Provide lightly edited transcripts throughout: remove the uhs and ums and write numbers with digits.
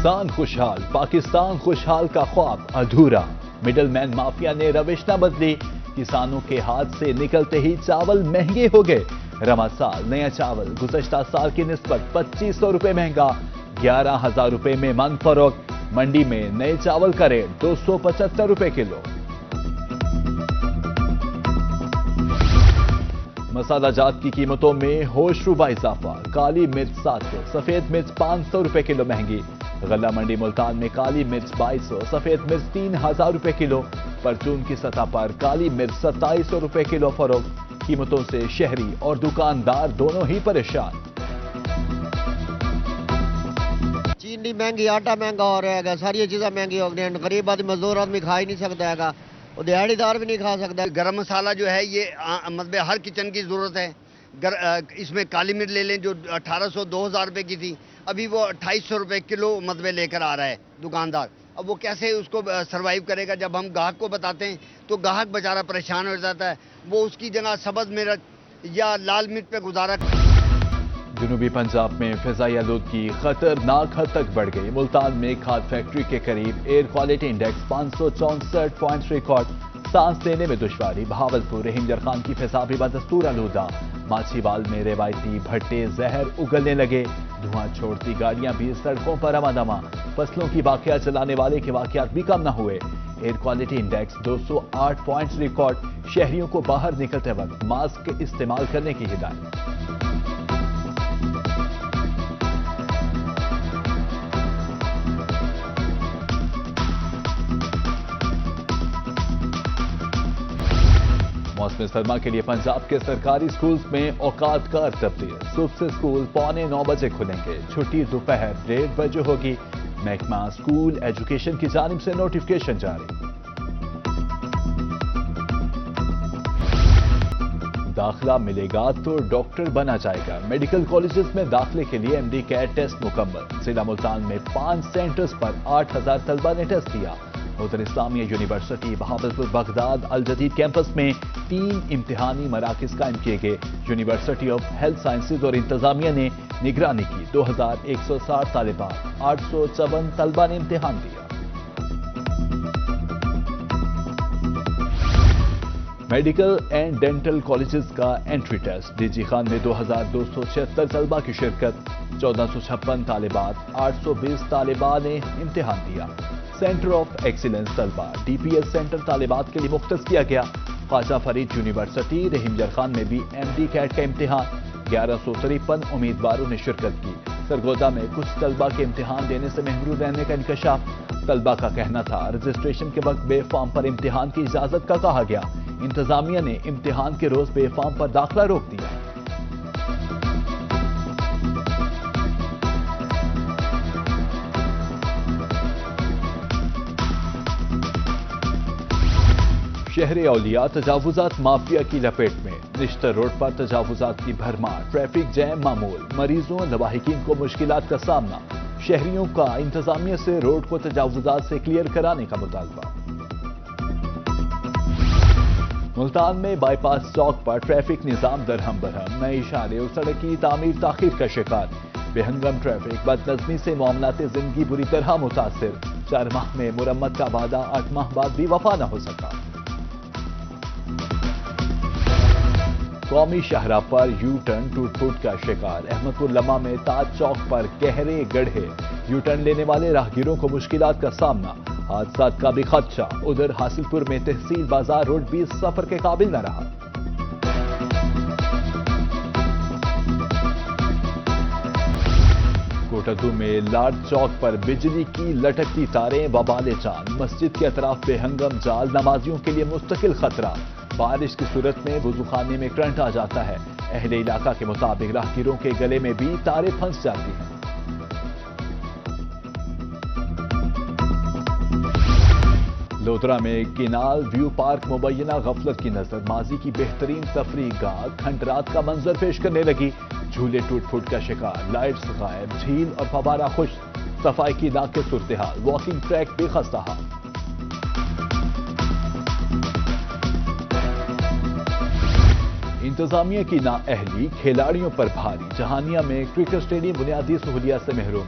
افغانستان خوشحال، پاکستان خوشحال کا خواب ادھورا۔ مڈل مین مافیا نے روش نہ بدلی، کسانوں کے ہاتھ سے نکلتے ہی چاول مہنگے ہو گئے۔ رواں سال نیا چاول گزشتہ سال کی نسبت 2500 روپے مہنگا، 11,000 روپے میں من فروخت۔ منڈی میں نئے چاول کا ریٹ 275 روپے کلو۔ مسالہ جات کی قیمتوں میں ہوش ربا اضافہ، کالی مرچ 700، سفید مرچ 500 روپے کلو مہنگی۔ غلہ منڈی ملتان میں کالی مرچ 2200، سفید مرچ 3000 روپے کلو۔ پرچون کی سطح پر کالی مرچ 2700 روپے کلو فروخت۔ قیمتوں سے شہری اور دکاندار دونوں ہی پریشان۔ چینی مہنگی، آٹا مہنگا ہو رہا ہے، ساری چیزیں مہنگی ہو گئی ہیں۔ غریب آدمی، مزدور آدمی کھا ہی نہیں سکتا ہے، وہ دیہڑی دار بھی نہیں کھا سکتا۔ گرم مسالہ جو ہے یہ مطلب ہر کچن کی ضرورت ہے۔ اس میں کالی مرچ لے لیں جو 1800 2000 روپے کی تھی، ابھی وہ 2800 روپے کلو مطلب لے کر آ رہا ہے دکاندار۔ اب وہ کیسے اس کو سروائیو کرے گا؟ جب ہم گاہک کو بتاتے ہیں تو گاہک بیچارہ پریشان ہو جاتا ہے، وہ اس کی جگہ سبز مرچ یا لال مرچ پہ گزارا۔ جنوبی پنجاب میں فضائی آلودگی خطرناک حد تک بڑھ گئی۔ ملتان میں کھاد فیکٹری کے قریب air quality index 564 points record, سانس لینے میں دشواری۔ بہاولپور رحیم جرخان کی فضا بھی بدستور آلودہ۔ ماچھی بال میں روایتی بھٹے زہر اگلنے لگے، دھواں چھوڑتی گاڑیاں بھی سڑکوں پر رواں دواں۔ فصلوں کی باقیات چلانے والے کے واقعات بھی کم نہ ہوئے۔ Air quality index 208 points record, شہریوں کو باہر نکلتے وقت ماسک استعمال کرنے کی ہدایت۔ موسم سرما کے لیے پنجاب کے سرکاری سکولز میں اوقات کا تبدیل۔ صبح سے سکول 8:45 بجے کھلیں گے، چھٹی دوپہر 1:30 بجے ہوگی۔ محکمہ اسکول ایجوکیشن کی جانب سے نوٹیفکیشن جاری۔ داخلہ ملے گا تو ڈاکٹر بنا جائے گا۔ میڈیکل کالجز میں داخلے کے لیے MD کیٹ ٹیسٹ مکمل۔ ضلع ملتان میں 5 سینٹرز پر 8000 طلبہ نے ٹیسٹ دیا۔ ادھر اسلامیہ یونیورسٹی بہاولپور بغداد الجدید کیمپس میں 3 امتحانی مراکز قائم کیے گئے۔ یونیورسٹی آف ہیلتھ سائنسز اور انتظامیہ نے نگرانی کی۔ 2160 طالبات، 854 طلبہ نے امتحان دیا۔ میڈیکل اینڈ ڈینٹل کالجز کا انٹری ٹیسٹ۔ DG خان میں 2276 طلبہ کی شرکت، 1456 طالبات، 820 طالبہ نے امتحان دیا۔ سینٹر آف ایکسیلنس طلبہ DPS سینٹر طالبات کے لیے مختص کیا گیا۔ خواجہ فرید یونیورسٹی رحیم جرخان میں بھی MD کیٹ کا امتحان، 1153 امیدواروں نے شرکت کی۔ سرگودا میں کچھ طلبہ کے امتحان دینے سے محروم رہنے کا انکشاف۔ طلبہ کا کہنا تھا رجسٹریشن کے وقت بے فارم پر امتحان کی اجازت کا کہا گیا، انتظامیہ نے امتحان کے روز بے فارم پر داخلہ روک دیا۔ شہر اولیاء تجاوزات مافیا کی لپیٹ میں، نشتر روڈ پر تجاوزات کی بھرمار، ٹریفک جیم معمول، مریضوں لواحقین کو مشکلات کا سامنا۔ شہریوں کا انتظامیہ سے روڈ کو تجاوزات سے کلیئر کرانے کا مطالبہ۔ ملتان میں by pass Chowk per traffic نظام درہم برہم، نئے اشارے اور سڑک کی تعمیر تاخیر کا شکار۔ بے ہنگم ٹریفک، بدنظمی سے معاملات زندگی بری طرح متاثر۔ 4 ماہ میں مرمت کا وعدہ 8 ماہ بعد بھی وفا نہ ہو سکا۔ قومی شاہراہ پر یو ٹرن ٹوٹ پھوٹ کا شکار۔ احمد پور لمحہ میں تاج چوک پر گہرے گڑھے، یو ٹرن لینے والے راہگیروں کو مشکلات کا سامنا، حادثات کا بھی خدشہ۔ ادھر حاصل پور میں تحصیل بازار روڈ بھی سفر کے قابل نہ رہا۔ کوٹدو میں لارڈ چوک پر بجلی کی لٹکتی تاریں وبال جان۔ مسجد کے اطراف بے ہنگم جال، نمازیوں کے لیے مستقل خطرہ۔ بارش کی صورت میں وضو خانے میں کرنٹ آ جاتا ہے۔ اہل علاقہ کے مطابق راہگیروں کے گلے میں بھی تاریں پھنس جاتی ہیں۔ لودھرا میں کینال ویو پارک مبینہ غفلت کی نظر، ماضی کی بہترین تفریح گاہ کھنڈرات کا منظر پیش کرنے لگی۔ جھولے ٹوٹ پھوٹ کا شکار، لائٹس غائب، جھیل اور فوارہ خشک، صفائی کی ناقص صورتحال، واکنگ ٹریک بھی خستہ حال۔ انتظامیہ کی نااہلی کھلاڑیوں پر بھاری، جہانیہ میں کرکٹ اسٹیڈیم بنیادی سہولیات سے محروم،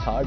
60